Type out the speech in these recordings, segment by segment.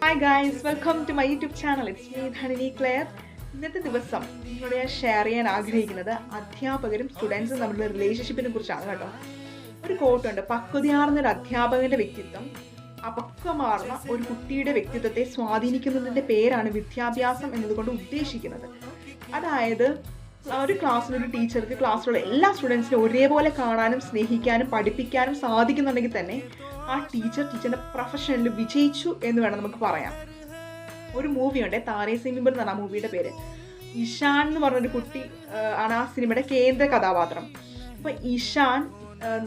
Hi guys, welcome to my YouTube channel. It's me Dhanini Claire. ഇന്നത്തെ ദിവസം നിങ്ങളോട് ഞാൻ ഷെയർ ചെയ്യാൻ ആഗ്രഹിക്കുന്നത് അധ്യാപകരും സ്റ്റുഡൻസും തമ്മിലുള്ള റിലേഷൻഷിപ്പിനെ കുറിച്ചാണ് കേട്ടോ. ഒരു കോട്ടുണ്ട്, പക്വതയാർന്നൊരു അധ്യാപകന്റെ വ്യക്തിത്വം അപക്വമാർന്ന ഒരു കുട്ടിയുടെ വ്യക്തിത്വത്തെ സ്വാധീനിക്കുന്നതിൻ്റെ പേരാണ് വിദ്യാഭ്യാസം എന്നതുകൊണ്ട് ഉദ്ദേശിക്കുന്നത്. അതായത് ഒരു ക്ലാസ്സിലൊരു ടീച്ചർക്ക് ക്ലാസ്സിലുള്ള എല്ലാ സ്റ്റുഡൻസിനും ഒരേപോലെ കാണാനും സ്നേഹിക്കാനും പഠിപ്പിക്കാനും സാധിക്കുന്നുണ്ടെങ്കിൽ തന്നെ ആ ടീച്ചറിൻ്റെ പ്രൊഫഷനിൽ വിജയിച്ചു എന്ന് വേണം നമുക്ക് പറയാം. ഒരു മൂവിയുണ്ട്, താരേ സിമിബർ എന്നാണ് ആ മൂവിയുടെ പേര്. ഇഷാൻ എന്ന് പറഞ്ഞൊരു കുട്ടി ആണ് ആ സിനിമയുടെ കേന്ദ്ര കഥാപാത്രം. അപ്പോൾ ഇഷാൻ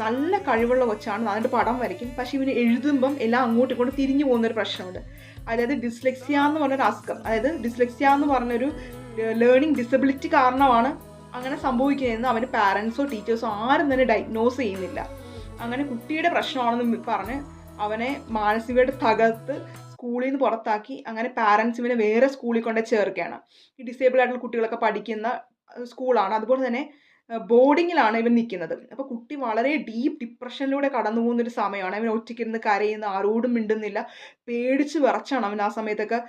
നല്ല കഴിവുള്ള കൊച്ചാണ്, നന്നായിട്ട് പടം വരയ്ക്കും. പക്ഷെ ഇവന് എഴുതുമ്പം എല്ലാം അങ്ങോട്ടും ഇങ്ങോട്ടും തിരിഞ്ഞു പോകുന്നൊരു പ്രശ്നമുണ്ട്. അതായത് ഡിസ്ലെക്സിയ എന്ന് പറഞ്ഞൊരു അസുഖം, അതായത് ഡിസ്ലെക്സിയ എന്ന് പറഞ്ഞൊരു ലേണിംഗ് ഡിസബിലിറ്റി കാരണമാണ് അങ്ങനെ സംഭവിക്കുന്നതെന്ന് അവന് പാരൻസോ ടീച്ചേഴ്സോ ആരും തന്നെ ഡയഗ്നോസ് ചെയ്യുന്നില്ല. അങ്ങനെ കുട്ടിയുടെ പ്രശ്നമാണെന്ന് പറഞ്ഞ് അവനെ മാനസികമായിട്ട് തകർത്ത് സ്കൂളിൽ നിന്ന് പുറത്താക്കി. അങ്ങനെ പാരൻസ് ഇവനെ വേറെ സ്കൂളിൽ കൊണ്ട് ചേർക്കുകയാണ്. ഈ ഡിസേബിൾ ആയിട്ടുള്ള കുട്ടികളൊക്കെ പഠിക്കുന്ന സ്കൂളാണ്. അതുപോലെ തന്നെ ബോർഡിങ്ങിലാണ് ഇവൻ നിൽക്കുന്നത്. അപ്പോൾ കുട്ടി വളരെ ഡീപ്പ് ഡിപ്രഷനിലൂടെ കടന്നു പോകുന്നൊരു സമയമാണ്. അവൻ ഒറ്റയ്ക്കിരുന്ന് കരയുന്ന, ആരോടും മിണ്ടുന്നില്ല, പേടിച്ച് വിറച്ചാണ് അവൻ ആ സമയത്തൊക്കെ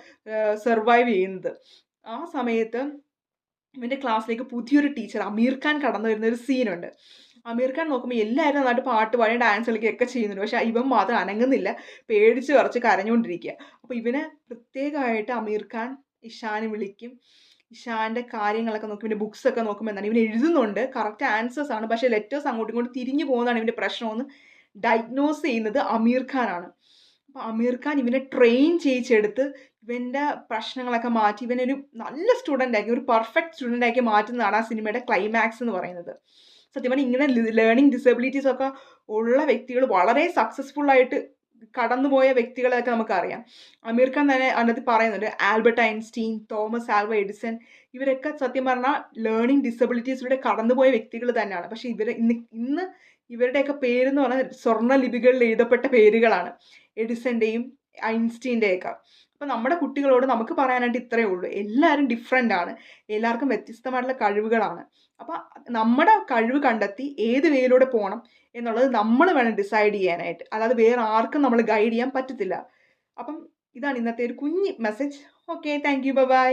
സർവൈവ് ചെയ്യുന്നത്. ആ സമയത്ത് ഇവൻ്റെ ക്ലാസ്സിലേക്ക് പുതിയൊരു ടീച്ചർ അമീർ ഖാൻ കടന്നു വരുന്ന ഒരു സീനുണ്ട്. അമീർ ഖാൻ നോക്കുമ്പോൾ എല്ലാവരും നന്നായിട്ട് പാട്ട് പാടി ഡാൻസ് കളിക്കുകയൊക്കെ ചെയ്യുന്നുണ്ട്. പക്ഷെ ഇവൻ മാത്രം അനങ്ങുന്നില്ല, പേടിച്ച് വിറച്ച് കരഞ്ഞുകൊണ്ടിരിക്കുക. അപ്പോൾ ഇവനെ പ്രത്യേകമായിട്ട് അമീർ ഖാൻ ഇഷാനെ വിളിക്കും. ഇഷാൻ്റെ കാര്യങ്ങളൊക്കെ നോക്കും, ഇവൻ്റെ ബുക്സൊക്കെ നോക്കുമ്പോൾ എന്താണ് ഇവൻ എഴുതുന്നുണ്ട്, കറക്റ്റ് ആൻസേഴ്സ് ആണ്, പക്ഷേ ലെറ്റേഴ്സ് അങ്ങോട്ടും ഇങ്ങോട്ടും തിരിഞ്ഞു പോകുന്നതാണ് ഇവൻ്റെ പ്രശ്നമെന്ന് ഡയഗ്നോസ് ചെയ്യുന്നത് അമീർ ഖാനാണ്. അപ്പോൾ അമീർ ഖാൻ ഇവനെ ട്രെയിൻ ചെയ്യിച്ചെടുത്ത് ഇവൻ്റെ പ്രശ്നങ്ങളൊക്കെ മാറ്റി ഇവനൊരു നല്ല സ്റ്റുഡൻ്റ് ആക്കി, ഒരു പെർഫെക്റ്റ് സ്റ്റുഡൻ്റ് ആക്കി മാറ്റുന്നതാണ് ആ സിനിമയുടെ ക്ലൈമാക്സ് എന്ന് പറയുന്നത്. സത്യം പറഞ്ഞാൽ ഇങ്ങനെ ലേണിംഗ് ഡിസബിലിറ്റീസ് ഒക്കെ ഉള്ള വ്യക്തികൾ വളരെ സക്സസ്ഫുൾ ആയിട്ട് കടന്നുപോയ വ്യക്തികളെയൊക്കെ നമുക്കറിയാം. അമീർ ഖാൻ തന്നെ അതിനകത്ത് പറയുന്നുണ്ട്, Albert Einstein, Thomas Alva Edison, ഇവരൊക്കെ സത്യം പറഞ്ഞാൽ ലേണിംഗ് ഡിസബിലിറ്റീസിലൂടെ കടന്നുപോയ വ്യക്തികൾ തന്നെയാണ്. പക്ഷേ ഇന്ന് ഇവരുടെയൊക്കെ പേരെന്ന് പറഞ്ഞാൽ സ്വർണ്ണ ലിപികളിൽ എഴുതപ്പെട്ട പേരുകളാണ്, എഡിസൻ്റെയും ഐൻസ്റ്റീൻ്റെയൊക്കെ. അപ്പോൾ നമ്മുടെ കുട്ടികളോട് നമുക്ക് പറയാനായിട്ട് ഇത്രയേ ഉള്ളൂ. എല്ലാവരും ഡിഫറെൻ്റ് ആണ്, എല്ലാവർക്കും വ്യത്യസ്തമായിട്ടുള്ള കഴിവുകളാണ്. അപ്പോൾ നമ്മുടെ കഴിവ് കണ്ടെത്തി ഏത് വേയിലൂടെ പോകണം എന്നുള്ളത് നമ്മൾ വേണം ഡിസൈഡ് ചെയ്യാനായിട്ട്, അല്ലാതെ വേറെ ആർക്കും നമ്മൾ ഗൈഡ് ചെയ്യാൻ പറ്റത്തില്ല. അപ്പം ഇതാണ് ഇന്നത്തെ ഒരു കുഞ്ഞ് message. Okay, thank you, by.